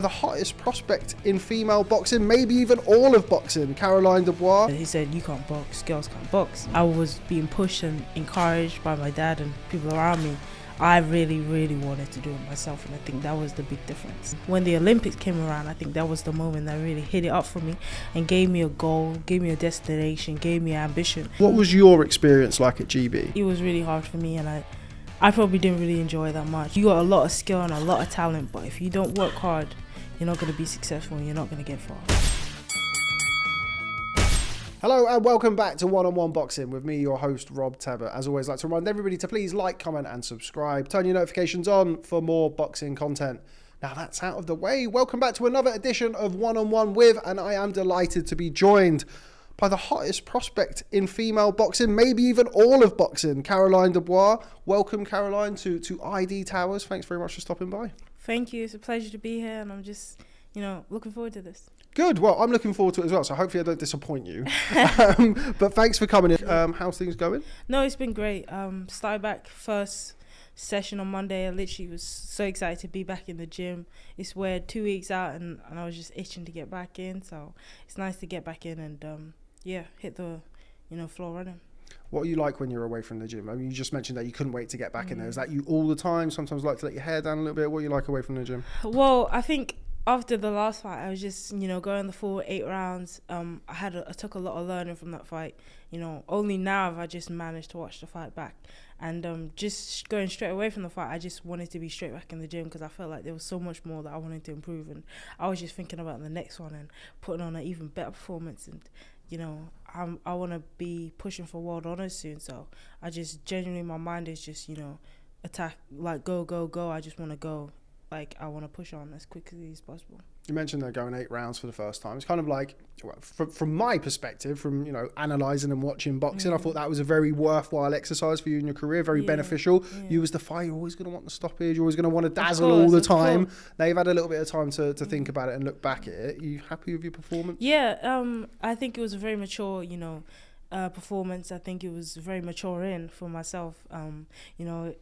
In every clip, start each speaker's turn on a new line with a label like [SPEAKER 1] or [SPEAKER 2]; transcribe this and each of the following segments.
[SPEAKER 1] The hottest prospect in female boxing, maybe even all of boxing, Caroline Dubois.
[SPEAKER 2] He said, you can't box, girls can't box. I was being pushed and encouraged by my dad and people around me. I really wanted to do it myself, and I think that was the big difference. When the Olympics came around, I think that was the moment that really hit it up for me and gave me a goal, gave me a destination, gave me ambition.
[SPEAKER 1] What was your experience like at GB?
[SPEAKER 2] It was really hard for me, and I probably didn't really enjoy it that much. You got a lot of skill and a lot of talent, but if you don't work hard, you're not going to be successful and you're not going to get far.
[SPEAKER 1] Hello and welcome back to One-on-One Boxing with me, your host, Rob Tebbutt. As always, I'd like to remind everybody to please like, comment and subscribe. Turn your notifications on for more boxing content. Now that's out of the way. Welcome back to another edition of One-on-One with, and I am delighted to be joined by the hottest prospect in female boxing, maybe even all of boxing, Caroline Dubois. Welcome, Caroline, to ID Towers. Thanks very much for stopping by.
[SPEAKER 2] Thank you. It's a pleasure to be here, and I'm just, looking forward to this.
[SPEAKER 1] Good. Well, I'm looking forward to it as well, so hopefully I don't disappoint you. But thanks for coming in. How's things going?
[SPEAKER 2] No, it's been great. Started back first session on Monday. I literally was so excited to be back in the gym. It's weird, 2 weeks out, and I was just itching to get back in, so it's nice to get back in and, hit the, floor running.
[SPEAKER 1] What are you like when you're away from the gym? I mean, you just mentioned that you couldn't wait to get back in there. Is that you all the time? Sometimes like to let your hair down a little bit? What are you like away from the gym?
[SPEAKER 2] Well, I think after the last fight, I was just, going the full 8 rounds. I took a lot of learning from that fight. Only now have I just managed to watch the fight back. And just going straight away from the fight, I just wanted to be straight back in the gym because I felt like there was so much more that I wanted to improve. And I was just thinking about the next one and putting on an even better performance. And, I want to be pushing for world honors soon. So I just genuinely, my mind is just, attack, like go. I just want to go. Like, I want to push on as quickly as possible. You mentioned they're going 8 rounds for the first time. It's kind of like, well, from my perspective, from, analysing and watching boxing, I thought that was a very worthwhile exercise for you in your career, very beneficial. Yeah. You as the fighter, you're always going to want the stoppage, you're always going to want to dazzle all the time. Now you've had a little bit of time to think about it and look back at it. Are you happy with your performance? Yeah, I think it was a very mature, performance. I think it was very mature for myself.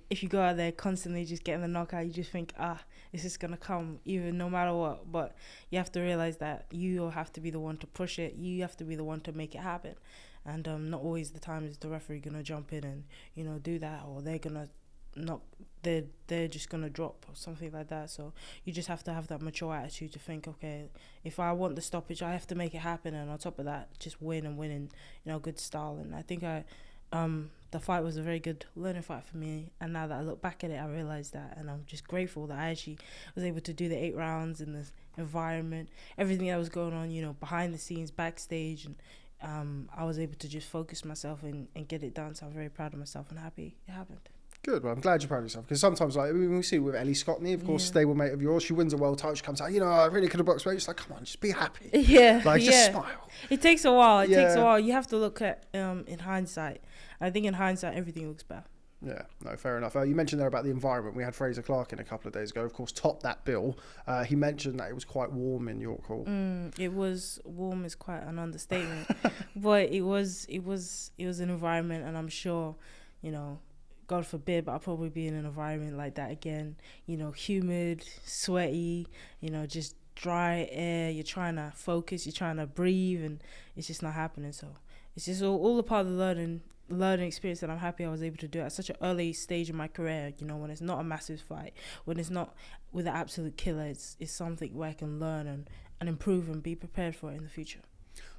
[SPEAKER 2] If you go out there constantly just getting the knockout, you just think, it's just gonna come even no matter what. But you have to realize that you have to be the one to push it. You have to be the one to make it happen. And not always the time is the referee gonna jump in and do that, or they're gonna not. They're just gonna drop or something like that. So you just have to have that mature attitude to think, okay, if I want the stoppage, I have to make it happen, and on top of that, just win in good style. And I think the fight was a very good learning fight for me. And now that I look back at it, I realize that, and I'm just grateful that I actually was able to do the 8 rounds in this environment, everything that was going on, behind the scenes, backstage, and I was able to just focus myself and get it done. So I'm very proud of myself and happy it happened.
[SPEAKER 1] Good. Well, I'm glad you're proud of yourself, because sometimes, like we see with Ellie Scottney, of course, stablemate of yours, she wins a world title, she comes out, I really could have boxed, just like, come on, just be happy.
[SPEAKER 2] Yeah.
[SPEAKER 1] Just smile.
[SPEAKER 2] It takes a while. It takes a while. You have to look at in hindsight. I think in hindsight, everything looks better.
[SPEAKER 1] Yeah, no, fair enough. You mentioned there about the environment. We had Fraser Clark in a couple of days ago, of course, topped that bill. He mentioned that it was quite warm in York Hall.
[SPEAKER 2] It was warm is quite an understatement, but it was an environment, and I'm sure, God forbid, but I'll probably be in an environment like that again. Humid, sweaty, just dry air. You're trying to focus, you're trying to breathe, and it's just not happening. So it's just all a part of the learning experience that I'm happy I was able to do at such an early stage in my career. When it's not a massive fight, when it's not with an absolute killer, it's something where I can learn and improve and be prepared for it in the future.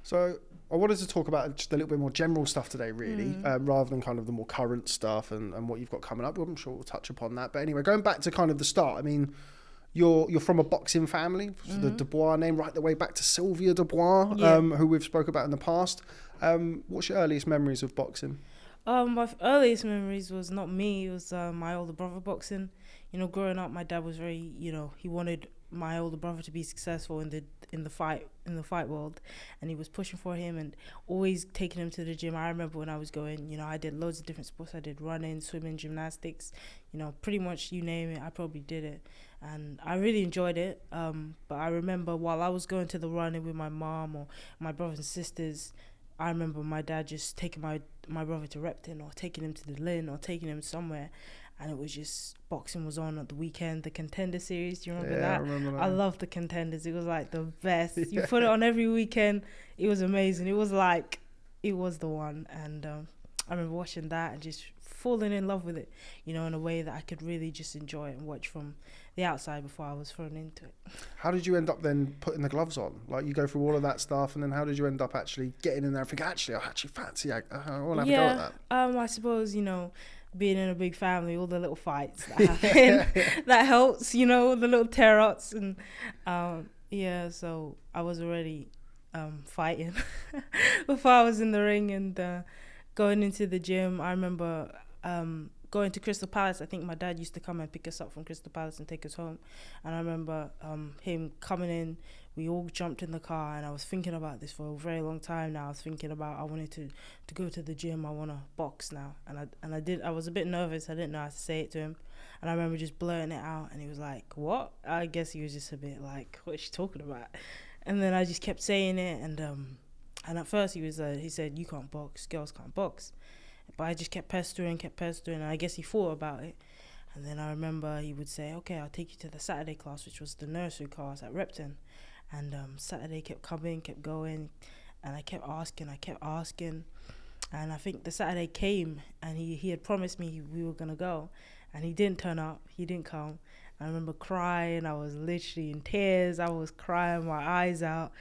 [SPEAKER 1] So I wanted to talk about just a little bit more general stuff today, really, rather than kind of the more current stuff and what you've got coming up. I'm sure we'll touch upon that. But anyway, going back to kind of the start, I mean, you're from a boxing family, the Dubois name, right the way back to Sylvia Dubois, who we've spoke about in the past. What's your earliest memories of boxing?
[SPEAKER 2] My earliest memories was not me, it was my older brother boxing. Growing up, my dad was very, he wanted my older brother to be successful in the fight world, and he was pushing for him and always taking him to the gym. I remember when I was going, I did loads of different sports. I did running, swimming, gymnastics, pretty much you name it, I probably did it, and I really enjoyed it. But I remember while I was going to the running with my mom or my brothers and sisters, I remember my dad just taking my brother to Repton, or taking him to the Lynn, or taking him somewhere, and it was just boxing was on at the weekend. The Contender series, do you remember
[SPEAKER 1] Yeah,
[SPEAKER 2] that?
[SPEAKER 1] I remember that.
[SPEAKER 2] I love the Contenders. It was like the best. You put it on every weekend. It was amazing. It was like, it was the one. And I remember watching that and just falling in love with it, you know, in a way that I could really just enjoy it and watch from the outside before I was thrown into it.
[SPEAKER 1] How did you end up then putting the gloves on? Like, you go through all of that stuff, and then how did you end up actually getting in there and think, actually, I actually fancy, I want to have a go at that?
[SPEAKER 2] I suppose, you know, being in a big family, all the little fights that happen, that helps, you know, the little tear-ups. And so I was already fighting before I was in the ring and going into the gym. I remember going to Crystal Palace. I think my dad used to come and pick us up from Crystal Palace and take us home. And I remember him coming in. We all jumped in the car, and I was thinking about this for a very long time now. I was thinking about, I wanted to go to the gym. I want to box now. And I did. I was a bit nervous. I didn't know how to say it to him. And I remember just blurting it out, and he was like, what? I guess he was just a bit like, what is she talking about? And then I just kept saying it, and at first he said, you can't box, girls can't box. But I just kept pestering, and I guess he thought about it. And then I remember he would say, okay, I'll take you to the Saturday class, which was the nursery class at Repton. And Saturday kept coming, kept going, and I kept asking. And I think the Saturday came, and he had promised me we were going to go. And he didn't turn up, he didn't come. I remember crying, I was literally in tears, I was crying my eyes out.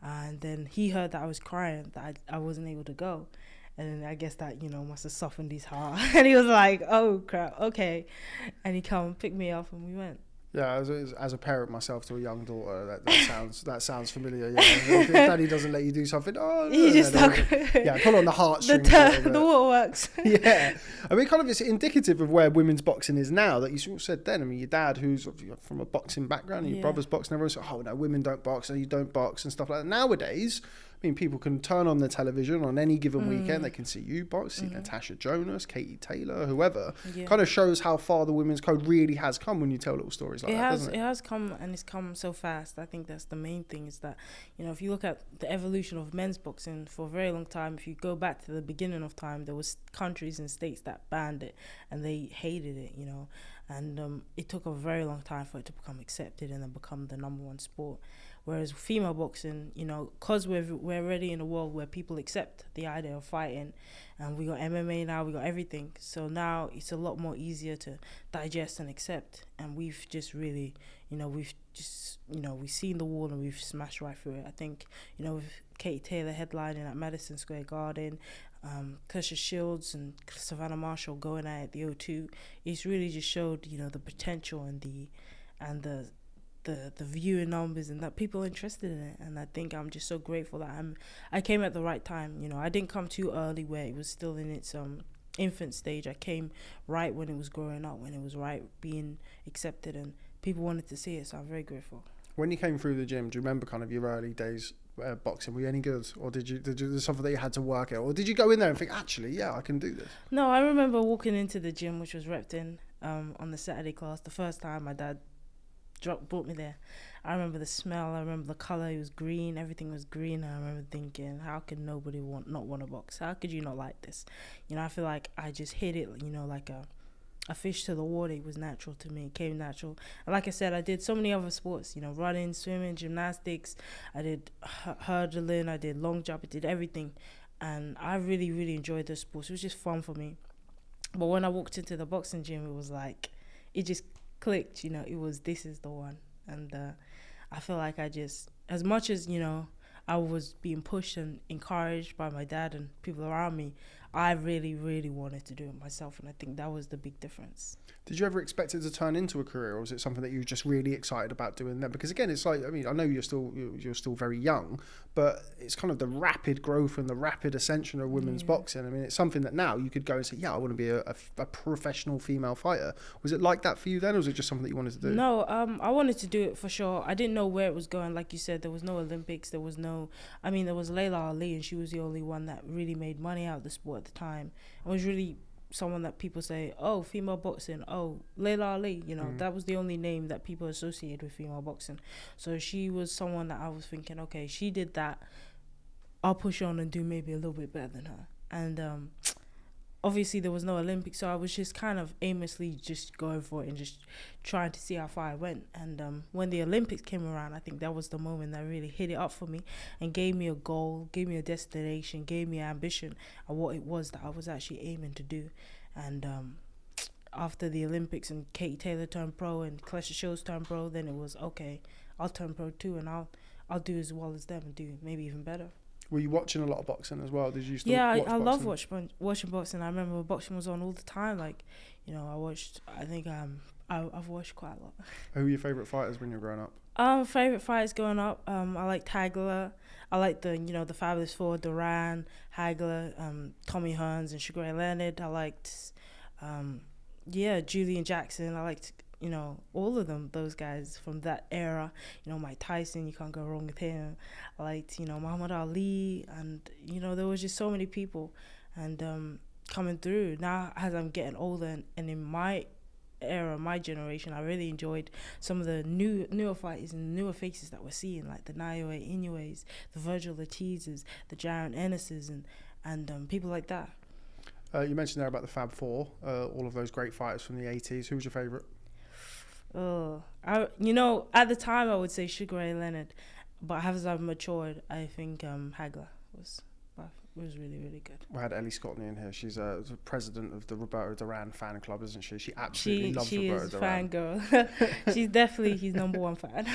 [SPEAKER 2] And then he heard that I was crying, that I wasn't able to go. And I guess that, you know, must have softened his heart. And he was like, oh, crap, okay. And he come pick me up and we went.
[SPEAKER 1] Yeah, as a parent myself to a young daughter, that sounds familiar. Yeah, if Daddy doesn't let you do something,
[SPEAKER 2] you just
[SPEAKER 1] pull on the heartstrings.
[SPEAKER 2] The waterworks.
[SPEAKER 1] Yeah, I mean, kind of it's indicative of where women's boxing is now. That you sort of said then. I mean, your dad, who's from a boxing background, and your brother's boxing, everyone's like, oh no, women don't box, and you don't box and stuff like that. Nowadays, I mean, people can turn on the television on any given weekend. They can see you box, see Natasha Jonas, Katie Taylor, whoever. Yeah. Kind of shows how far the women's code really has come when you tell little stories like that, doesn't it?
[SPEAKER 2] It has come, and it's come so fast. I think that's the main thing, is that, you know, if you look at the evolution of men's boxing for a very long time, if you go back to the beginning of time, there was countries and states that banned it, and they hated it, you know. And it took a very long time for it to become accepted and then become the number one sport. Whereas female boxing, you know, because we're already in a world where people accept the idea of fighting, and we got MMA now, we got everything. So now it's a lot more easier to digest and accept. And we've just really, you know, we've seen the wall and we've smashed right through it. I think, you know, with Katie Taylor headlining at Madison Square Garden, Kershaw Shields and Savannah Marshall going at the O2, it's really just showed, you know, the potential and the viewing numbers, and that people are interested in it. And I think I'm just so grateful that I came at the right time. You know, I didn't come too early where it was still in its infant stage. I came right when it was growing up, when it was right being accepted and people wanted to see it. So I'm very grateful.
[SPEAKER 1] When you came through the gym, do you remember kind of your early days boxing? Were you any good, or did you there's something that you had to work at, or did you go in there and think, actually, yeah, I can do this?
[SPEAKER 2] No, I remember walking into the gym, which was Repton, on the Saturday class. The first time my dad brought me there, I remember the smell, I remember the colour. It was green, everything was green, and I remember thinking, how could nobody not want to box? How could you not like this? You know, I feel like I just hit it, you know, like a fish to the water. It was natural to me, it came natural. And like I said, I did so many other sports, you know, running, swimming, gymnastics, I did hurdling, I did long jump, I did everything, and I really, really enjoyed those sports. It was just fun for me. But when I walked into the boxing gym, it was like, it just clicked, you know. It was, this is the one. And I feel like I just, as much as, you know, I was being pushed and encouraged by my dad and people around me, I really, really wanted to do it myself, and I think that was the big difference.
[SPEAKER 1] Did you ever expect it to turn into a career, or was it something that you were just really excited about doing then? Because again, it's like, I mean, I know you're still very young, but it's kind of the rapid growth and the rapid ascension of women's boxing. I mean, it's something that now you could go and say, yeah, I want to be a professional female fighter. Was it like that for you then, or was it just something that you wanted to do?
[SPEAKER 2] No, I wanted to do it for sure. I didn't know where it was going. Like you said, there was no Olympics. There was Layla Ali, and she was the only one that really made money out of the sport at the time. It was really someone that people say, oh, female boxing, oh, Layla Ali, you know, that was the only name that people associated with female boxing. So she was someone that I was thinking, okay, she did that, I'll push on and do maybe a little bit better than her. And obviously there was no Olympics, so I was just kind of aimlessly just going for it and just trying to see how far I went. And when the Olympics came around, I think that was the moment that really hit it up for me and gave me a goal, gave me a destination, gave me ambition and what it was that I was actually aiming to do. And after the Olympics and Katie Taylor turned pro and Klesha Shields turned pro, then it was, okay, I'll turn pro too, and I'll do as well as them and do maybe even better.
[SPEAKER 1] Were you watching a lot of boxing as well? Did you still
[SPEAKER 2] Yeah,
[SPEAKER 1] watch
[SPEAKER 2] I love
[SPEAKER 1] boxing?
[SPEAKER 2] watching boxing. I remember boxing was on all the time. Like, you know, I've watched quite a lot.
[SPEAKER 1] Who were your favourite fighters when you were growing up?
[SPEAKER 2] Favorite fighters growing up. I liked Hagler. I liked the Fabulous Four: Duran, Hagler, Tommy Hearns, and Sugar Ray Leonard. I liked, Julian Jackson. I liked, all of them, those guys from that era. Mike Tyson, you can't go wrong with him. I liked, Muhammad Ali, and, there was just so many people. And coming through, now as I'm getting older and in my era, my generation, I really enjoyed some of the newer fighters and newer faces that we're seeing, like the Naoya Inoues, the Virgil Ortizes, the Jaron Ennises, and people like that.
[SPEAKER 1] You mentioned there about the Fab Four, all of those great fighters from the 80s. Who was your favourite?
[SPEAKER 2] At the time I would say Sugar Ray Leonard, but as I've matured, I think Hagler was really, really good.
[SPEAKER 1] We had Ellie Scottney in here. She's the president of the Roberto Duran fan club, isn't she? She absolutely loves Roberto Duran. She is a
[SPEAKER 2] fangirl. She's definitely his number one fan.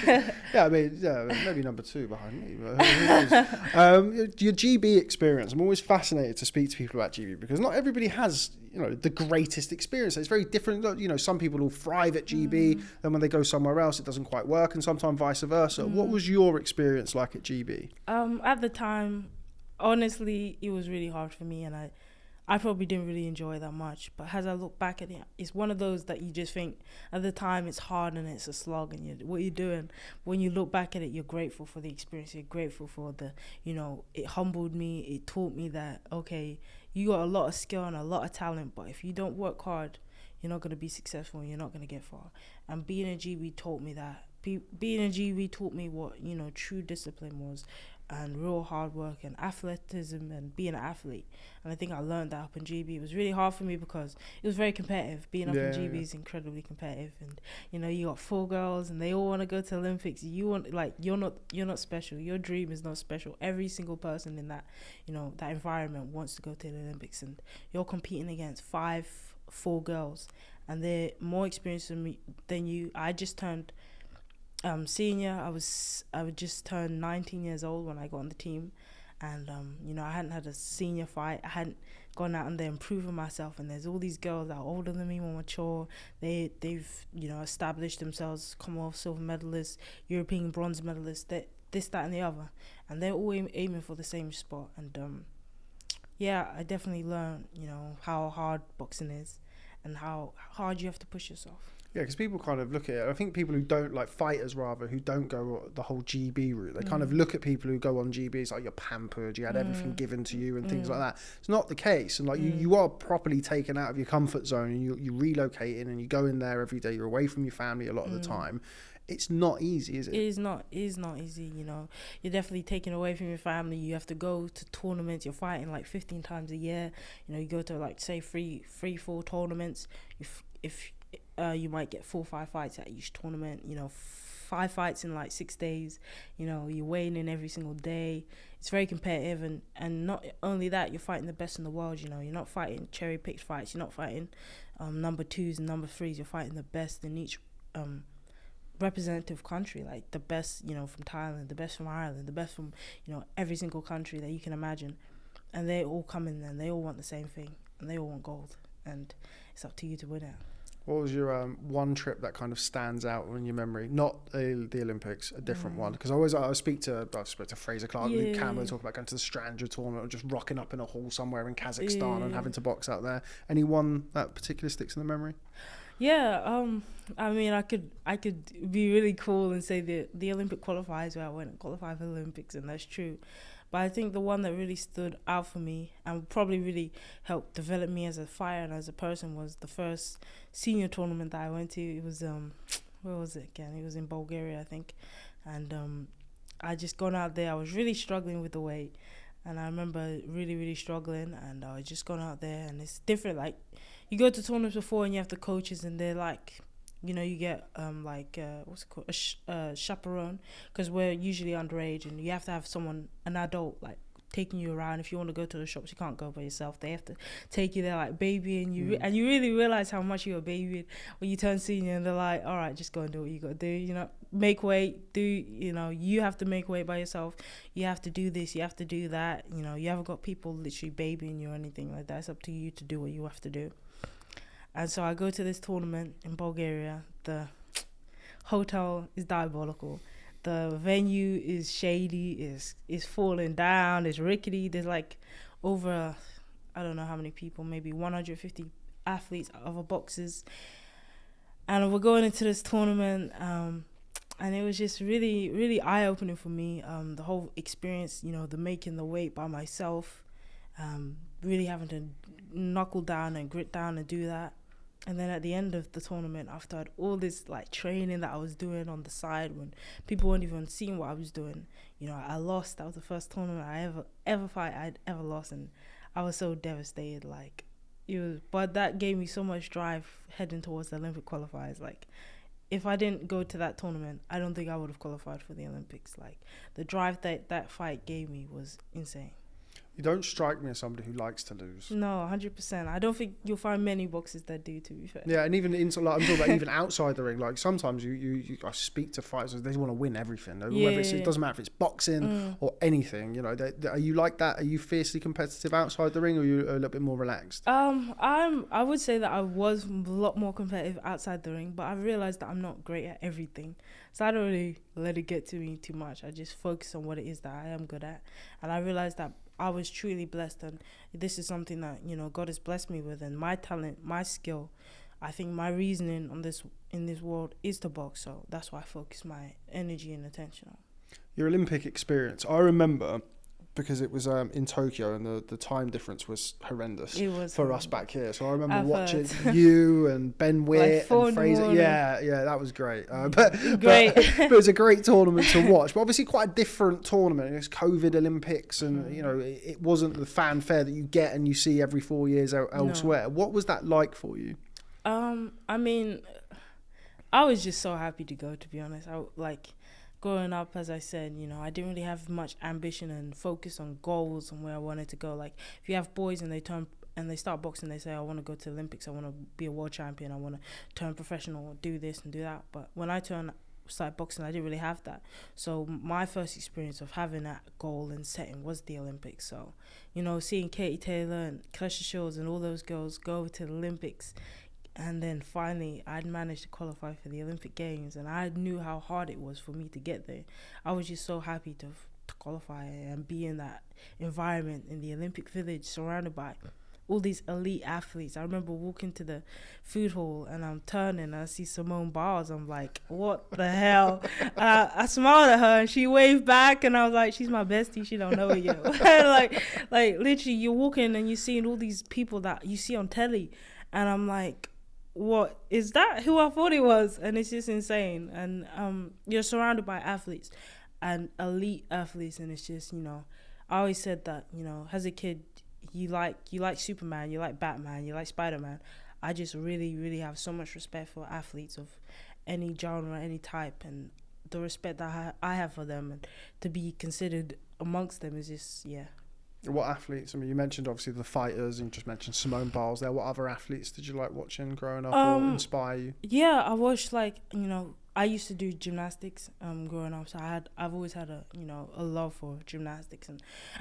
[SPEAKER 1] Yeah, maybe number two behind me. But your GB experience, I'm always fascinated to speak to people about GB because not everybody has, the greatest experience. It's very different. Some people will thrive at GB, then when they go somewhere else, it doesn't quite work, and sometimes vice versa. What was your experience like at GB?
[SPEAKER 2] At the time, honestly, it was really hard for me, and I probably didn't really enjoy that much. But as I look back at it, it's one of those that you just think at the time it's hard and it's a slog and what you're doing. When you look back at it, you're grateful for the experience. You're grateful for it humbled me. It taught me that, okay, you got a lot of skill and a lot of talent, but if you don't work hard, you're not going to be successful and you're not going to get far. And being in GB taught me that. Being in GB taught me what, true discipline was, and real hard work and athleticism and being an athlete. And I think I learned that up in GB. It was really hard for me because it was very competitive. Being up in GB is incredibly competitive, and you got 4 girls and they all want to go to Olympics. You're not special. Your dream is not special. Every single person in that that environment wants to go to the Olympics, and you're competing against 4 girls, and they're more experienced than you. I just turned senior. I would just turn 19 years old when I got on the team, and I hadn't had a senior fight. I hadn't gone out and there and proven myself, and there's all these girls that are older than me, more mature. They've established themselves, Commonwealth silver medalists, European bronze medalists, this, that and the other, and they're all aiming for the same spot. And I definitely learned how hard boxing is and how hard you have to push yourself.
[SPEAKER 1] Yeah, because people kind of look at it. I think people who don't, like fighters rather, who don't go the whole GB route, they kind of look at people who go on GB, it's like you're pampered, you had everything given to you and things like that. It's not the case. And like you are properly taken out of your comfort zone, and you relocate in and you go in there every day. You're away from your family a lot of the time. It's not easy, is it? It is not
[SPEAKER 2] easy, You're definitely taken away from your family. You have to go to tournaments. You're fighting like 15 times a year. You go to like, say, 4 tournaments. If you might get 4 or 5 fights at each tournament, 5 fights in like 6 days, you're weighing in every single day. It's very competitive, and not only that, you're fighting the best in the world. You're not fighting cherry picked fights. You're not fighting number 2s and number 3s. You're fighting the best in each representative country, like the best from Thailand, the best from Ireland, the best from every single country that you can imagine, and they all come in there and they all want the same thing, and they all want gold, and it's up to you to win it.
[SPEAKER 1] What was your one trip that kind of stands out in your memory? Not the Olympics, a different one. Because I spoke to Fraser Clark, Luke Campbell, talk about going to the Stranger tournament or just rocking up in a hall somewhere in Kazakhstan and having to box out there. Any one that particularly sticks in the memory?
[SPEAKER 2] Yeah, I mean, I could be really cool and say the Olympic qualifiers where I went and qualified for the Olympics, and that's true. But I think the one that really stood out for me and probably really helped develop me as a fighter and as a person was the first senior tournament that I went to. It was, where was it again? It was in Bulgaria, I think. And I just gone out there. I was really struggling with the weight. And I remember really, really struggling, and I was just going out there, and it's different. Like, you go to tournaments before, and you have the coaches, and they're like, you know, you get what's it called, a chaperone, because we're usually underage, and you have to have someone, an adult, like taking you around. If you want to go to the shops, you can't go by yourself. They have to take you there, like babying you, and you really realize how much you're babying when you turn senior, and they're like, all right, just go and do what you got to do. You know, make weight. You have to make weight by yourself. You have to do this. You have to do that. You know, you haven't got people literally babying you or anything like that. It's up to you to do what you have to do. And so I go to this tournament in Bulgaria. The hotel is diabolical. The venue is shady, is falling down, it's rickety. There's like over, I don't know how many people, maybe 150 athletes, other boxers. And we're going into this tournament, and it was just really, really eye-opening for me. The whole experience, you know, the making the weight by myself, really having to knuckle down and grit down and do that. And then at the end of the tournament, after I had all this like training that I was doing on the side when people weren't even seeing what I was doing, you know, I lost. That was the first tournament I'd ever lost, and I was so devastated. Like, but that gave me so much drive heading towards the Olympic qualifiers. Like, if I didn't go to that tournament, I don't think I would have qualified for the Olympics. Like, the drive that fight gave me was insane.
[SPEAKER 1] You don't strike me as somebody who likes to lose.
[SPEAKER 2] No, 100%. I don't think you'll find many boxers that do, to be fair.
[SPEAKER 1] Yeah, and even like, I'm talking about even outside the ring. Like, sometimes I speak to fighters, they want to win everything. It doesn't matter if it's boxing or anything. You know, are you like that? Are you fiercely competitive outside the ring, or are you a little bit more relaxed?
[SPEAKER 2] I would say that I was a lot more competitive outside the ring, but I realized that I'm not great at everything. So I don't really let it get to me too much. I just focus on what it is that I am good at. And I realized that I was truly blessed, and this is something that, you know, God has blessed me with, and my talent, my skill, I think my reasoning in this world is to box. So that's why I focus my energy and attention on.
[SPEAKER 1] Your Olympic experience, I remember, because it was in Tokyo, and the time difference was horrendous for us back here. So I remember watching you and Ben Witt and Fraser. Yeah, that was great. But it was a great tournament to watch. But obviously quite a different tournament. It was COVID Olympics, and you know, it wasn't the fanfare that you get and you see every 4 years elsewhere. No. What was that like for you?
[SPEAKER 2] I mean, I was just so happy to go, to be honest. Growing up, as I said, you know, I didn't really have much ambition and focus on goals and where I wanted to go. Like, if you have boys and they start boxing, they say, I want to go to the Olympics, I want to be a world champion, I want to turn professional, do this and do that. But when I started boxing, I didn't really have that. So my first experience of having that goal and setting was the Olympics. So, you know, seeing Katie Taylor and Kesha Shields and all those girls go over to the Olympics, and then finally I'd managed to qualify for the Olympic Games, and I knew how hard it was for me to get there. I was just so happy to qualify and be in that environment in the Olympic Village, surrounded by all these elite athletes. I remember walking to the food hall, and I'm turning and I see Simone Biles. I'm like, what the hell? I smiled at her and she waved back, and I was like, she's my bestie, she don't know it yet. like literally, you're walking and you're seeing all these people that you see on telly, and I'm like, what is that? Who I thought it was? And it's just insane. And you're surrounded by athletes and elite athletes, and it's just, you know, I always said that, you know, as a kid, you like Superman, you like Batman, you like Spider-Man. I just really, really have so much respect for athletes of any genre, any type, and the respect that I have for them, and to be considered amongst them is just, yeah.
[SPEAKER 1] What athletes? I mean, you mentioned obviously the fighters, and you just mentioned Simone Biles there. What other athletes did you like watching growing up or inspire you?
[SPEAKER 2] Yeah, I watched, like, you know, I used to do gymnastics growing up, so I've always had a love for gymnastics,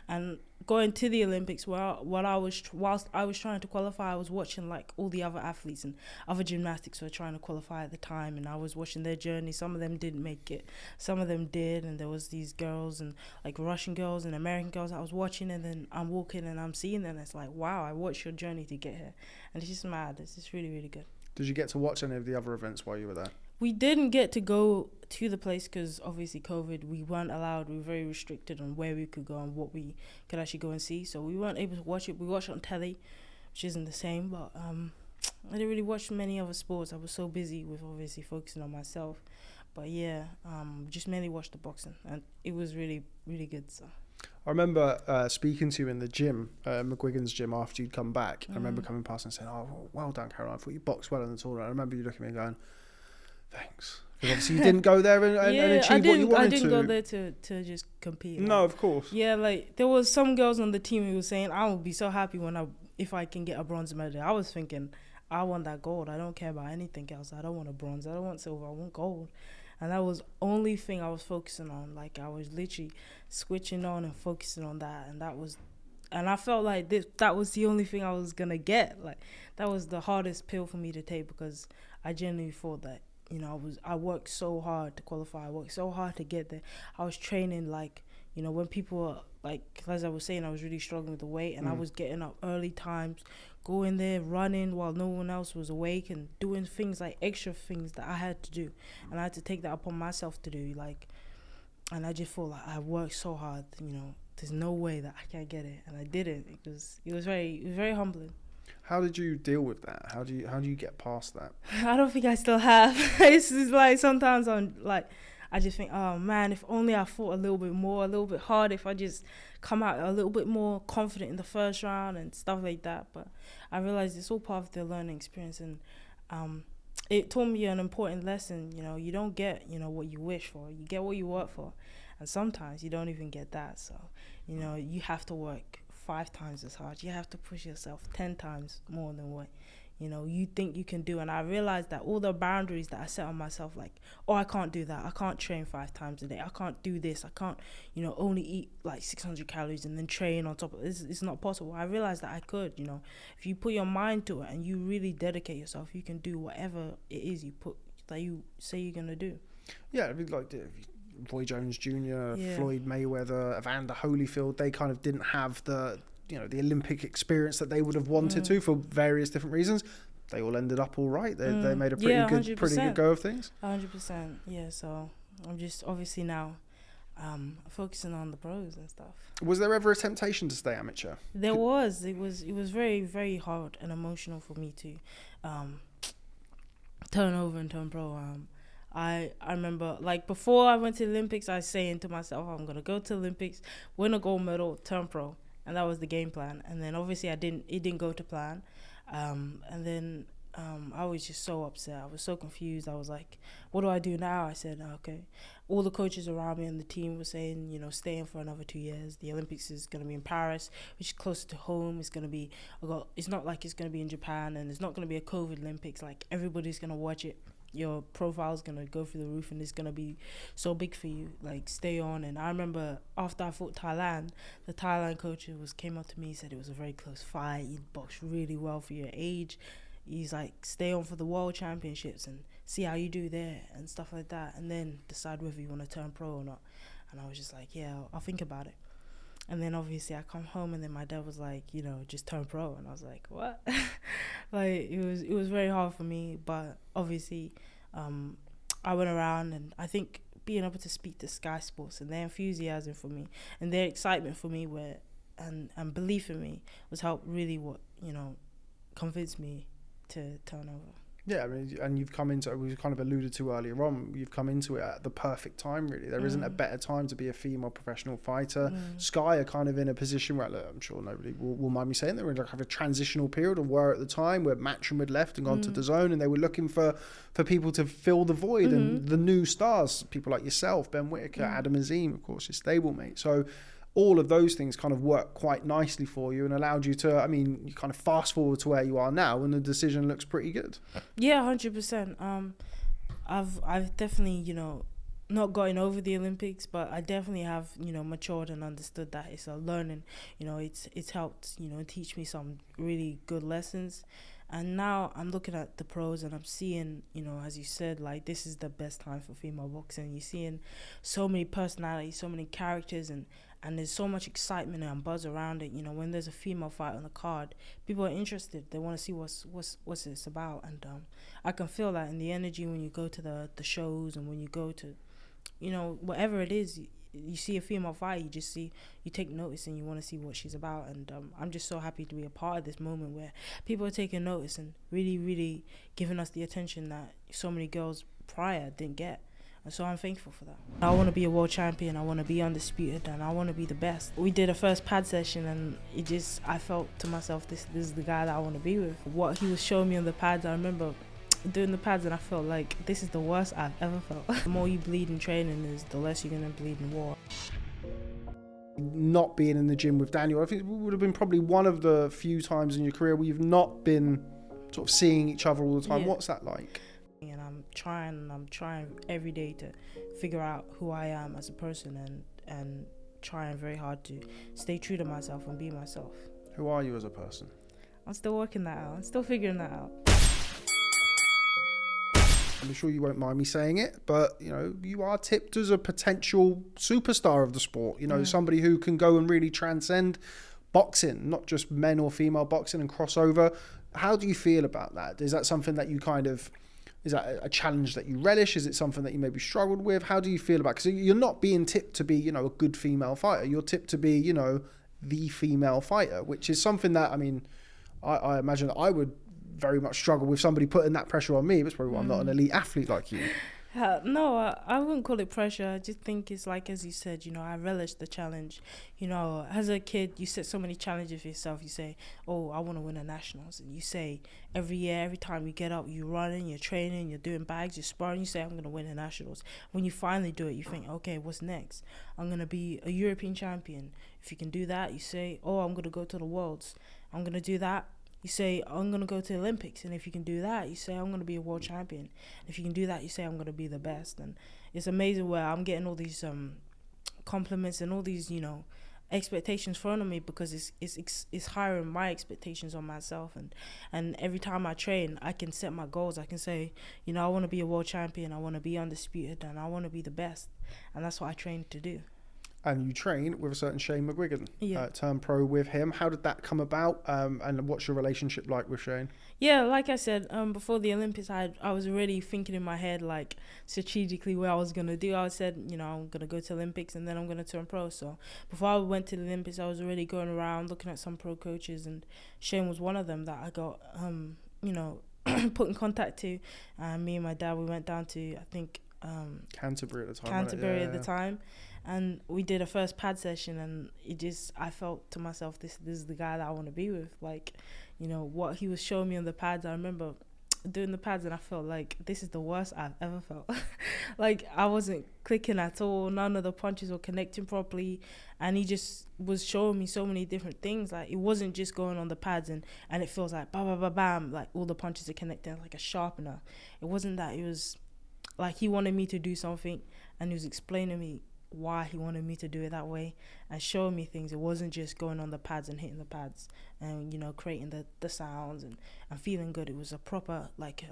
[SPEAKER 2] and going to the Olympics, whilst I was trying to qualify, I was watching like all the other athletes and other gymnastics were trying to qualify at the time, and I was watching their journey. Some of them didn't make it, some of them did, and there was these girls and like Russian girls and American girls I was watching, and then I'm walking and I'm seeing them, and it's like, wow, I watched your journey to get here, and it's just mad. It's just really, really good.
[SPEAKER 1] Did you get to watch any of the other events while you were there?
[SPEAKER 2] We didn't get to go to the place because obviously COVID, we weren't allowed. We were very restricted on where we could go and what we could actually go and see. So we weren't able to watch it. We watched it on telly, which isn't the same. But I didn't really watch many other sports. I was so busy with obviously focusing on myself. But yeah, just mainly watched the boxing, and it was really, really good. So
[SPEAKER 1] I remember speaking to you in the gym, Mcguican's gym, after you'd come back. I remember coming past and saying, "Oh, well done, Caroline. I thought you boxed well in the tournament." I remember you looking at me and going, "Thanks." Because obviously you didn't go there and achieve what you wanted to.
[SPEAKER 2] I didn't go there to just compete.
[SPEAKER 1] No, of course.
[SPEAKER 2] Yeah, like there was some girls on the team who were saying, "I will be so happy if I can get a bronze medal." I was thinking, I want that gold. I don't care about anything else. I don't want a bronze. I don't want silver. I want gold. And that was only thing I was focusing on. Like I was literally switching on and focusing on that. And I felt like that was the only thing I was gonna get. Like that was the hardest pill for me to take, because I genuinely thought that, I worked so hard to qualify. I worked so hard to get there. I was training like, when people were like, as I was saying, I was really struggling with the weight, and I was getting up early times, going there, running while no one else was awake, and doing things like extra things that I had to do, and I had to take that upon myself to do. Like, and I just felt like I worked so hard. There's no way that I can't get it, and I did it. It was very humbling.
[SPEAKER 1] How did you deal with that? How do you get past that?
[SPEAKER 2] I don't think I still have. It's just like sometimes I just think, oh man, if only I fought a little bit more, a little bit harder, if I just come out a little bit more confident in the first round and stuff like that. But I realized it's all part of the learning experience, and it taught me an important lesson. You don't get, what you wish for. You get what you work for. And sometimes you don't even get that. So, you have to work 5 times as hard. You have to push yourself 10 times more than what you think you can do. And I realized that all the boundaries that I set on myself, like, oh, I can't do that. I can't train 5 times a day. I can't do this. I can't, only eat like 600 calories and then train on top of it. It's not possible. I realized that I could, if you put your mind to it and you really dedicate yourself, you can do whatever it is you say you're going to do.
[SPEAKER 1] Yeah, I mean, like Roy Jones Jr., Floyd Mayweather, Evander Holyfield, they kind of didn't have the Olympic experience that they would have wanted to for various different reasons. They all ended up all right. They made a pretty good go of things.
[SPEAKER 2] 100%. Yeah. So I'm just obviously now focusing on the pros and stuff.
[SPEAKER 1] Was there ever a temptation to stay amateur?
[SPEAKER 2] There was. It was very, very hard and emotional for me to turn over and turn pro. I remember, like, before I went to the Olympics, I was saying to myself, I'm going to go to the Olympics, win a gold medal, turn pro. And that was the game plan. And then obviously it didn't go to plan. And then I was just so upset. I was so confused. I was like, what do I do now? I said, okay. All the coaches around me and the team were saying, stay in for another 2 years. The Olympics is going to be in Paris, which is closer to home. It's not like it's going to be in Japan, and it's not going to be a COVID Olympics. Like, everybody's going to watch it. Your profile is going to go through the roof, and it's going to be so big for you. Like, stay on. And I remember after I fought Thailand, the Thailand coach came up to me. He said it was a very close fight. You boxed really well for your age. He's like, stay on for the world championships and see how you do there and stuff like that, and then decide whether you want to turn pro or not. And I was just like, yeah, I'll think about it. And then obviously I come home, and then my dad was like, just turn pro. And I was like, what? Like, it was very hard for me. But obviously I went around, and I think being able to speak to Sky Sports and their enthusiasm for me and their excitement for me and belief in me was really what, convinced me to turn over. Yeah,
[SPEAKER 1] I mean, and you've come into it, we kind of alluded to earlier on, you've come into it at the perfect time, really. There isn't a better time to be a female professional fighter. Sky are kind of in a position where, look, I'm sure nobody will mind me saying, they were in like a transitional period, or were at the time, where Matchroom had left and gone to DAZN, and they were looking for people to fill the void, and the new stars, people like yourself, Ben Whittaker, Adam Azim, of course, your stablemate. So all of those things kind of worked quite nicely for you and allowed you to, I mean, you kind of fast forward to where you are now, and the decision looks pretty good. Yeah,
[SPEAKER 2] 100%. I've definitely, not gotten over the Olympics, but I definitely have, matured and understood that it's a learning. It's helped, teach me some really good lessons. And now I'm looking at the pros, and I'm seeing, as you said, like, this is the best time for female boxing. You're seeing so many personalities, so many characters, and there's so much excitement and buzz around it. When there's a female fight on the card, people are interested. They want to see what's this about. And I can feel that in the energy when you go to the shows, and when you go to, whatever it is, you see a female fight, you take notice, and you want to see what she's about. And I'm just so happy to be a part of this moment where people are taking notice and really, really giving us the attention that so many girls prior didn't get. And so I'm thankful for that. I want to be a world champion. I want to be undisputed, and I want to be the best. We did a first pad session, and I felt to myself, this is the guy that I want to be with. What he was showing me on the pads, I remember doing the pads, and I felt like this is the worst I've ever felt. The more you bleed in training, is the less you're going to bleed in war.
[SPEAKER 1] Not being in the gym with Daniel, I think it would have been probably one of the few times in your career where you've not been sort of seeing each other all the time. What's that like?
[SPEAKER 2] And I'm trying every day to figure out who I am as a person, and trying very hard to stay true to myself and be myself.
[SPEAKER 1] Who are you as a person?
[SPEAKER 2] I'm still working that out. I'm still figuring that out.
[SPEAKER 1] I'm sure you won't mind me saying it, but you are tipped as a potential superstar of the sport. Somebody who can go and really transcend boxing, not just men or female boxing, and cross over. How do you feel about that? Is that something that you is that a challenge that you relish? Is it something that you maybe struggled with? How do you feel about it? Because you're not being tipped to be, a good female fighter. You're tipped to be, the female fighter, which is something that, I imagine that I would very much struggle with somebody putting that pressure on me. That's probably why I'm not an elite athlete like you.
[SPEAKER 2] No, I wouldn't call it pressure. I just think it's like, as you said, I relish the challenge. As a kid, you set so many challenges for yourself. You say, oh, I want to win a nationals. And you say every year, every time you get up, you're running, you're training, you're doing bags, you're sparring, you say, I'm going to win a nationals. When you finally do it, you think, okay, what's next? I'm going to be a European champion. If you can do that, you say, oh, I'm going to go to the Worlds. I'm going to do that. You say, I'm going to go to the Olympics. And if you can do that, you say, I'm going to be a world champion. If you can do that, you say, I'm going to be the best. And it's amazing where I'm getting all these compliments and all these, expectations thrown on me, because it's higher than my expectations on myself. And every time I train, I can set my goals. I can say, I want to be a world champion. I want to be undisputed, and I want to be the best. And that's what I train to do.
[SPEAKER 1] And you train with a certain Shane Mcguigan,
[SPEAKER 2] yeah.
[SPEAKER 1] Turned pro with him. How did that come about? And what's your relationship like with Shane?
[SPEAKER 2] Yeah, like I said, before the Olympics, I was already thinking in my head, like, strategically what I was going to do. I said, I'm going to go to Olympics and then I'm going to turn pro. So before I went to the Olympics, I was already going around looking at some pro coaches, and Shane was one of them that I got, put in contact to. Me and my dad, we went down to, I think...
[SPEAKER 1] Canterbury at the time.
[SPEAKER 2] Canterbury at the time. And we did a first pad session, and I felt to myself, this is the guy that I want to be with. Like, what he was showing me on the pads, I remember doing the pads, and I felt like this is the worst I've ever felt. Like, I wasn't clicking at all. None of the punches were connecting properly. And he just was showing me so many different things. Like, it wasn't just going on the pads and it feels like bam, bam, bam, bam, like all the punches are connecting like a sharpener. It wasn't that. It was like he wanted me to do something, and he was explaining to me why he wanted me to do it that way, and showing me things. It wasn't just going on the pads and hitting the pads and creating the sounds and feeling good. It was a proper, like,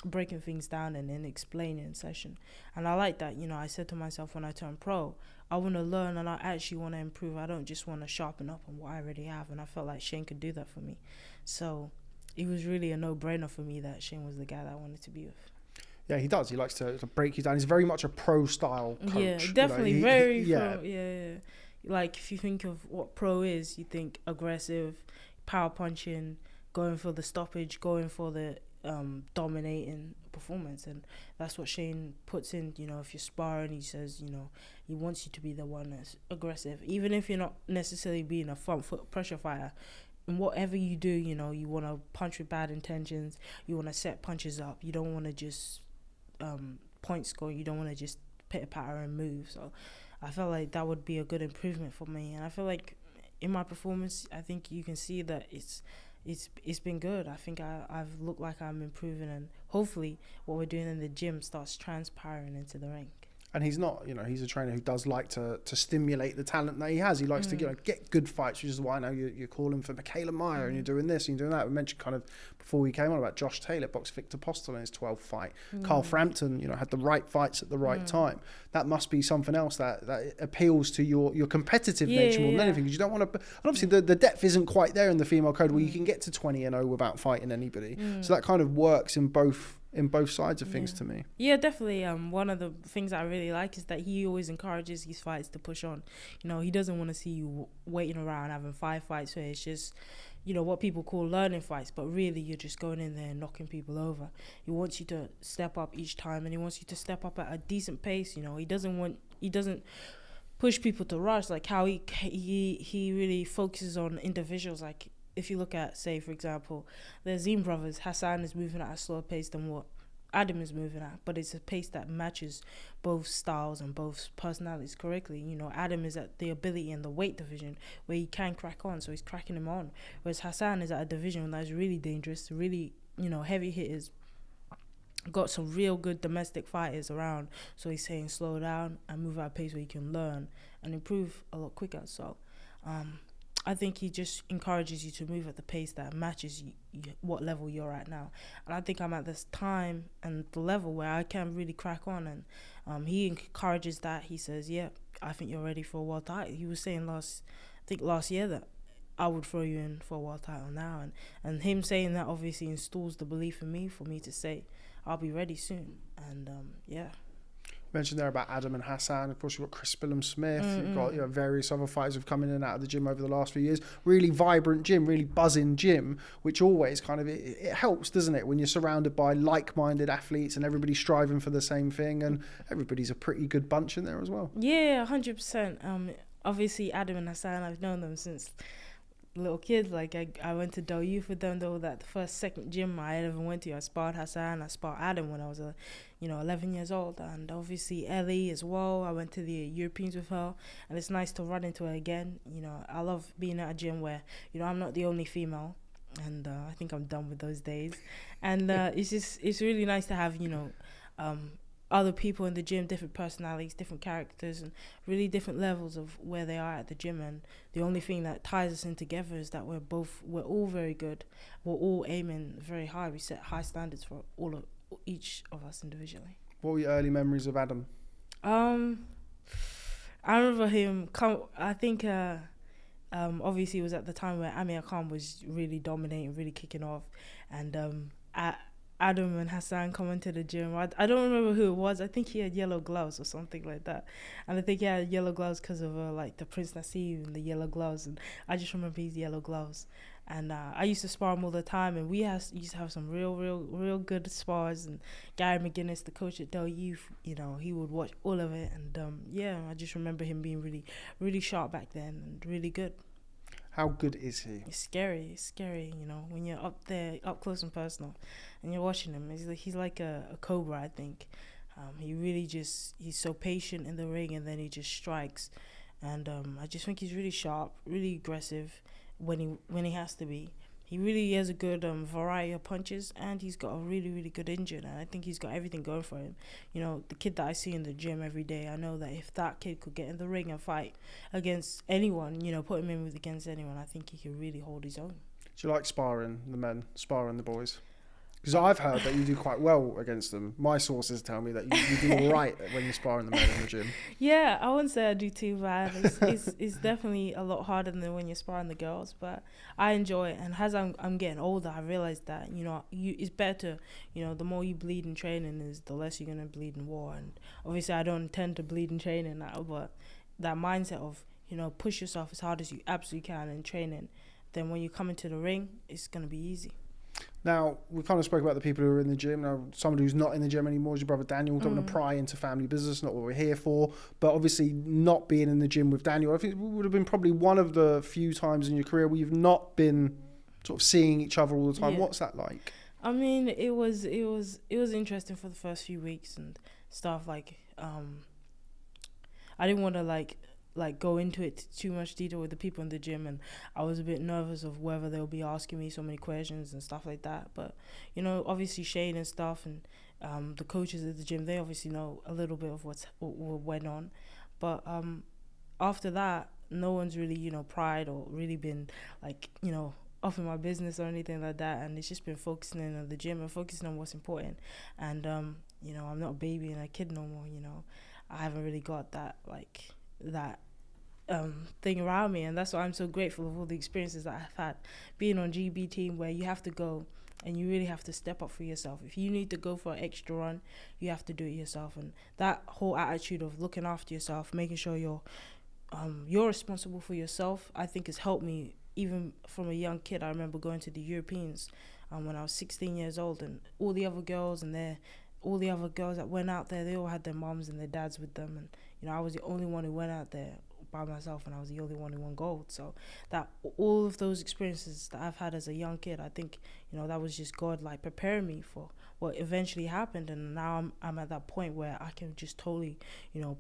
[SPEAKER 2] breaking things down and then explaining in session. And I like that. I said to myself, when I turn pro, I want to learn and I actually want to improve. I don't just want to sharpen up on what I already have. And I felt like Shane could do that for me. So it was really a no-brainer for me that Shane was the guy that I wanted to be with.
[SPEAKER 1] Yeah, he does. He likes to break you down. He's very much a pro-style coach.
[SPEAKER 2] Yeah, definitely. Pro. Yeah. Like, if you think of what pro is, you think aggressive, power punching, going for the stoppage, going for the dominating performance. And that's what Shane puts in. If you're sparring, he says, he wants you to be the one that's aggressive. Even if you're not necessarily being a front foot pressure fighter, in whatever you do, you want to punch with bad intentions. You want to set punches up. You don't want to just... point score. You don't want to just pitter patter and move. So I felt like that would be a good improvement for me, and I feel like in my performance, I think you can see that it's been good. I think I've looked like I'm improving, and hopefully what we're doing in the gym starts transpiring into the ring.
[SPEAKER 1] And he's not, he's a trainer who does like to stimulate the talent that he has. He likes to get good fights, which is why I know you're calling for Michaela Meyer and you're doing this and you're doing that. We mentioned kind of before we came on about Josh Taylor, boxed Victor Postel in his 12th fight. Carl Frampton, had the right fights at the right time. That must be something else that appeals to your competitive nature more than anything, because you don't want to... And obviously the depth isn't quite there in the female code where you can get to 20-0 without fighting anybody. So that kind of works in both sides of things to me.
[SPEAKER 2] Yeah, definitely. One of the things I really like is that he always encourages his fights to push on. He doesn't want to see you waiting around having 5 fights where it's just what people call learning fights, but really you're just going in there and knocking people over. He wants you to step up each time, and he wants you to step up at a decent pace. He doesn't push people to rush, like how he really focuses on individuals. Like if you look at, say for example, the Azim brothers, Hassan is moving at a slower pace than what Adam is moving at, but it's a pace that matches both styles and both personalities correctly. Adam is at the ability in the weight division where he can crack on, so he's cracking him on. Whereas Hassan is at a division that is really dangerous, really, heavy hitters, got some real good domestic fighters around. So he's saying slow down and move at a pace where you can learn and improve a lot quicker. So I think he just encourages you to move at the pace that matches what level you're at now. And I think I'm at this time and the level where I can really crack on. And he encourages that. He says, yeah, I think you're ready for a world title. He was saying last year that I would throw you in for a world title now. And him saying that obviously installs the belief in me for me to say, I'll be ready soon. And yeah.
[SPEAKER 1] Mentioned there about Adam and Hassan. Of course, you've got Chris Billum-Smith. You've got various other fighters who've come in and out of the gym over the last few years. Really vibrant gym, really buzzing gym, which always kind of it helps, doesn't it, when you're surrounded by like-minded athletes and everybody's striving for the same thing, and everybody's a pretty good bunch in there as well.
[SPEAKER 2] Yeah, 100%. Obviously, Adam and Hassan, I've known them since little kids. Like I went to Del Youth with them, though. That the second gym I ever went to. I sparred Hassan, I sparred Adam when I was 11 years old, and obviously Ellie as well. I went to the Europeans with her, and it's nice to run into her again. I love being at a gym where I'm not the only female, and I think I'm done with those days. And it's really nice to have other people in the gym, different personalities, different characters, and really different levels of where they are at the gym. And the only thing that ties us in together is that we're all very good. We're all aiming very high. We set high standards for each of us individually.
[SPEAKER 1] What were your early memories of Adam?
[SPEAKER 2] I remember him I think obviously it was at the time where Amir Khan was really dominating, really kicking off, and Adam and Hassan come into the gym. I don't remember who it was. I think he had yellow gloves or something like that. And I think he had yellow gloves because of the Prince Nassim and the yellow gloves. And I just remember his yellow gloves. And I used to spar him all the time. And we used to have some real good spars. And Gary McGuinness, the coach at Del Youth, he would watch all of it. And I just remember him being really, really sharp back then and really good.
[SPEAKER 1] How good is he?
[SPEAKER 2] It's scary, when you're up there, up close and personal, and you're watching him. He's like a cobra, I think. He really he's so patient in the ring, and then he just strikes. And I just think he's really sharp, really aggressive when he has to be. He really has a good variety of punches, and he's got a really, really good engine, and I think he's got everything going for him. The kid that I see in the gym every day, I know that if that kid could get in the ring and fight against anyone, put him in against anyone, I think he could really hold his own.
[SPEAKER 1] Do you like sparring the men, sparring the boys? Because I've heard that you do quite well against them. My sources tell me that you do all right when you're sparring the men in the gym.
[SPEAKER 2] Yeah, I wouldn't say I do too bad. It's definitely a lot harder than when you're sparring the girls, but I enjoy it. And as I'm getting older, I realized that it's better. The more you bleed in training, is the less you're gonna bleed in war. And obviously, I don't intend to bleed in training now, but that mindset of push yourself as hard as you absolutely can in training, then when you come into the ring, it's gonna be easy.
[SPEAKER 1] Now, we kind of spoke about the people who are in the gym. Now, somebody who's not in the gym anymore is your brother Daniel. Don't want to pry into family business, not what we're here for. But obviously, not being in the gym with Daniel, I think it would have been probably one of the few times in your career where you've not been sort of seeing each other all the time. Yeah. What's that like?
[SPEAKER 2] I mean, it was interesting for the first few weeks and stuff. Like, I didn't want to like go into it too much detail with the people in the gym, and I was a bit nervous of whether they'll be asking me so many questions and stuff like that. But obviously Shane and stuff and the coaches at the gym, they obviously know a little bit of what went on. But after that, no one's really pried or really been off in my business or anything like that, and it's just been focusing in on the gym and focusing on what's important. And I'm not a baby and a kid no more. I haven't really got that thing around me, and that's why I'm so grateful of all the experiences that I've had being on GB team, where you have to go and you really have to step up for yourself. If you need to go for an extra run, you have to do it yourself. And that whole attitude of looking after yourself, making sure you're responsible for yourself, I think has helped me even from a young kid, I remember going to the Europeans when I was 16 years old, and all the other girls that went out there, they all had their moms and their dads with them, and I was the only one who went out there by myself, and I was the only one who won gold. So that all of those experiences that I've had as a young kid, I think that was just God like preparing me for what eventually happened. And now I'm at that point where I can just totally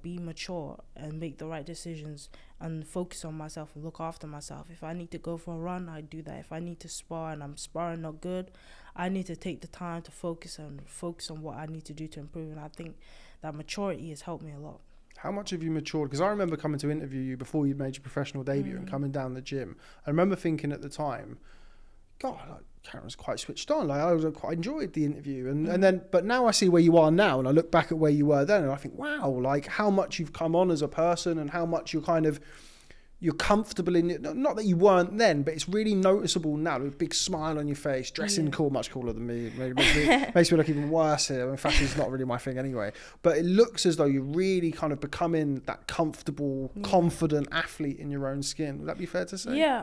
[SPEAKER 2] be mature and make the right decisions and focus on myself and look after myself. If I need to go for a run, I do that. If I need to spar and I'm sparring not good, I need to take the time to focus on what I need to do to improve. And I think that maturity has helped me a lot.
[SPEAKER 1] How much have you matured? Because I remember coming to interview you before you'd made your professional debut and coming down the gym. I remember thinking at the time, God, Karen's quite switched on. Like, I quite enjoyed the interview. And then, but now I see where you are now, and I look back at where you were then, and I think, wow, like how much you've come on as a person and how much you're comfortable in it. Not that you weren't then, but it's really noticeable now. With a big smile on your face, dressing cool, much cooler than me. Makes me look even worse here. I mean, fashion's not really my thing anyway. But it looks as though you're really kind of becoming that comfortable, confident athlete in your own skin. Would that be fair to say?
[SPEAKER 2] Yeah,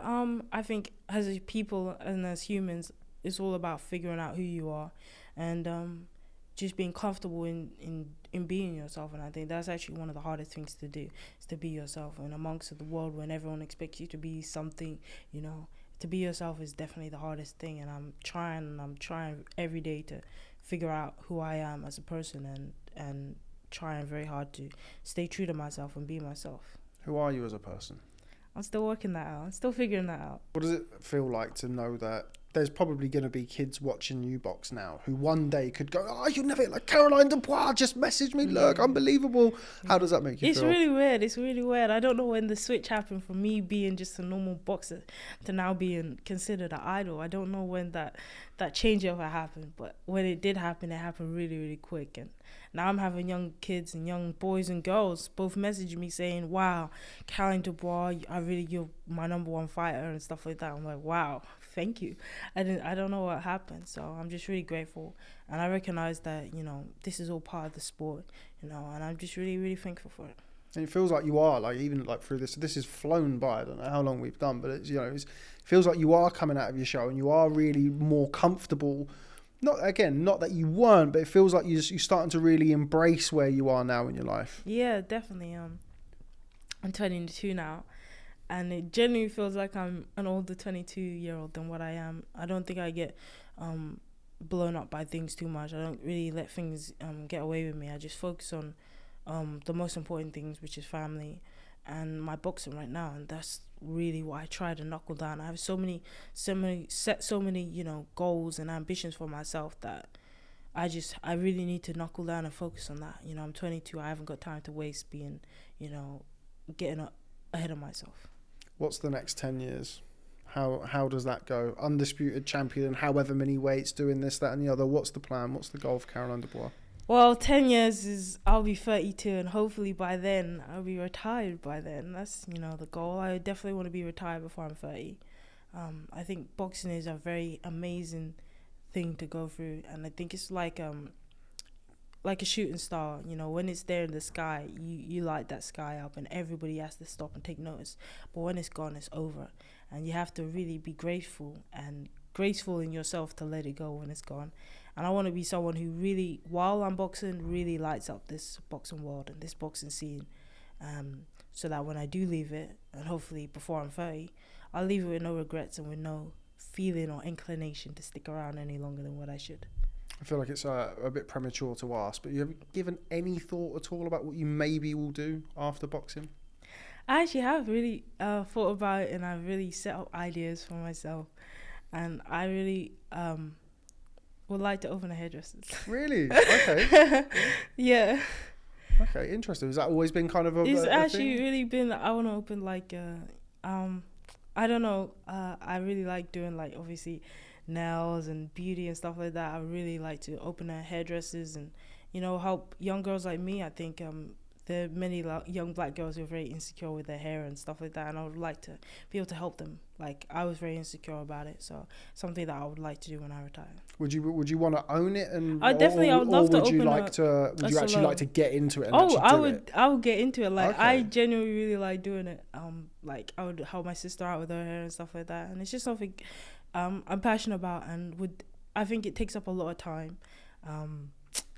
[SPEAKER 2] I think as a people and as humans, it's all about figuring out who you are and just being comfortable in being yourself. And I think that's actually one of the hardest things to do, is to be yourself. And amongst the world when everyone expects you to be something, to be yourself is definitely the hardest thing. And I'm trying every day to figure out who I am as a person and trying very hard to stay true to myself and be myself.
[SPEAKER 1] Who are you as a person?
[SPEAKER 2] I'm still working that out. I'm still figuring that out.
[SPEAKER 1] What does it feel like to know that there's probably going to be kids watching you box now who one day could go, oh, you'll never, like Caroline Dubois just messaged me, look, unbelievable. How does that make you feel?
[SPEAKER 2] It's really weird. I don't know when the switch happened from me being just a normal boxer to now being considered an idol. I don't know when that changeover happened, but when it did happen, it happened really, really quick. And now I'm having young kids and young boys and girls both messaging me saying, wow, Caroline Dubois, you're my number one fighter and stuff like that. I'm like, wow, thank you. I don't know what happened, so I'm just really grateful, and I recognize that this is all part of the sport, and I'm just really, really thankful for it.
[SPEAKER 1] And it feels like you are, like, even like through this has flown by. I don't know how long we've done, but it's it feels like you are coming out of your show and you are really more comfortable. Not that you weren't, but it feels like you're starting to really embrace where you are now in your life.
[SPEAKER 2] Yeah, definitely. I'm 22 now. And it genuinely feels like I'm an older 22-year-old than what I am. I don't think I get blown up by things too much. I don't really let things get away with me. I just focus on the most important things, which is family and my boxing right now. And that's really what I try to knuckle down. I have so many goals and ambitions for myself that I really need to knuckle down and focus on that. I'm 22. I haven't got time to waste being, getting ahead of myself.
[SPEAKER 1] What's the next 10 years? How does that go? Undisputed champion, however many weights, doing this, that, and the other. What's the plan? What's the goal for Caroline Dubois?
[SPEAKER 2] Well, 10 years is I'll be 32, and hopefully by then I'll be retired by then. That's, the goal. I definitely want to be retired before I'm 30. I think boxing is a very amazing thing to go through, and I think it's like a shooting star. When it's there in the sky, you light that sky up and everybody has to stop and take notice. But when it's gone, it's over, and you have to really be graceful in yourself to let it go when it's gone. And I want to be someone who really, while I'm boxing, really lights up this boxing world and this boxing scene, so that when I do leave it, and hopefully before I'm 30, I'll leave it with no regrets and with no feeling or inclination to stick around any longer than what I should.
[SPEAKER 1] I feel like it's a bit premature to ask, but you have given any thought at all about what you maybe will do after boxing?
[SPEAKER 2] I actually have really thought about it, and I've really set up ideas for myself, and I really would like to open a hairdresser's.
[SPEAKER 1] Really? Okay.
[SPEAKER 2] Yeah.
[SPEAKER 1] Okay, interesting. Has that always been kind of
[SPEAKER 2] It's actually
[SPEAKER 1] thing?
[SPEAKER 2] really been, I want to open like I don't know, I really like doing like obviously nails and beauty and stuff like that. I really like to open hairdressers and help young girls like me. I think there are many young black girls who are very insecure with their hair and stuff like that, and I would like to be able to help them. Like, I was very insecure about it, so something that I would like to do when I retire.
[SPEAKER 1] Would you want to own it? And
[SPEAKER 2] I definitely, I would love to open
[SPEAKER 1] would you actually like to get into it? And
[SPEAKER 2] I would get into it. Like,
[SPEAKER 1] okay.
[SPEAKER 2] I genuinely really like doing it. Like, I would help my sister out with her hair and stuff like that, and it's just something I'm passionate about, and I think it takes up a lot of time.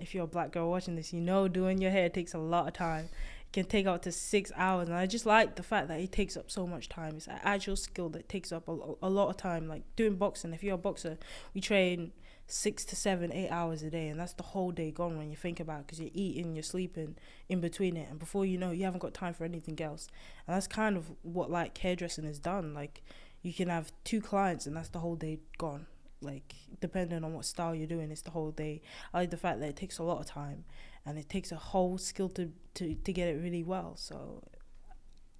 [SPEAKER 2] If you're a black girl watching this, doing your hair takes a lot of time. It can take up to 6 hours, and I just like the fact that it takes up so much time. It's an actual skill that takes up a lot of time. Like doing boxing, if you're a boxer, we train 6 to 7, 8 hours a day, and that's the whole day gone when you think about it, because you're eating, you're sleeping in between it, and before you know, you haven't got time for anything else. And that's kind of what like hairdressing is done. Like, you can have 2 clients, and that's the whole day gone. Like, depending on what style you're doing, it's the whole day. I like the fact that it takes a lot of time, and it takes a whole skill to get it really well. So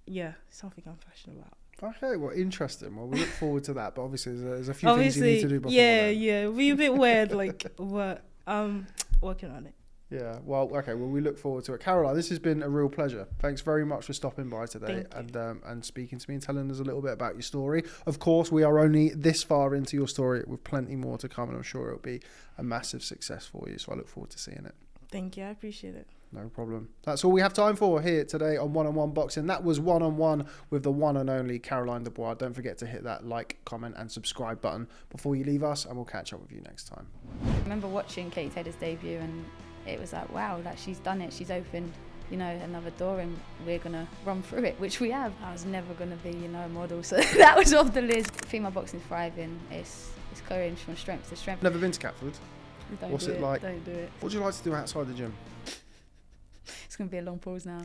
[SPEAKER 2] yeah, something I'm passionate about.
[SPEAKER 1] Okay, well, interesting. Well, we look forward to that, but obviously there's a few things you need to do before
[SPEAKER 2] then. Yeah, it'll be a bit weird, like, but working on it.
[SPEAKER 1] Yeah, well, okay, well, we look forward to it. Caroline, this has been a real pleasure. Thanks very much for stopping by today and speaking to me and telling us a little bit about your story. Of course, we are only this far into your story with plenty more to come, and I'm sure it'll be a massive success for you, so I look forward to seeing it.
[SPEAKER 2] Thank you, I appreciate it.
[SPEAKER 1] No problem. That's all we have time for here today on One on One Boxing. That was one-on-one with the one and only Caroline Dubois. Don't forget to hit that like, comment and subscribe button before you leave us, and we'll catch up with you next time.
[SPEAKER 3] I remember watching Katie Taylor's debut, and it was like, wow, like, she's done it. She's opened, another door, and we're going to run through it, which we have. I was never going to be, a model, so that was off the list. Female boxing is thriving. It's going from strength to strength.
[SPEAKER 1] Never been to Catford? What's it like?
[SPEAKER 3] Don't do it.
[SPEAKER 1] What do you like to do outside the gym?
[SPEAKER 3] It's going to be a long pause now.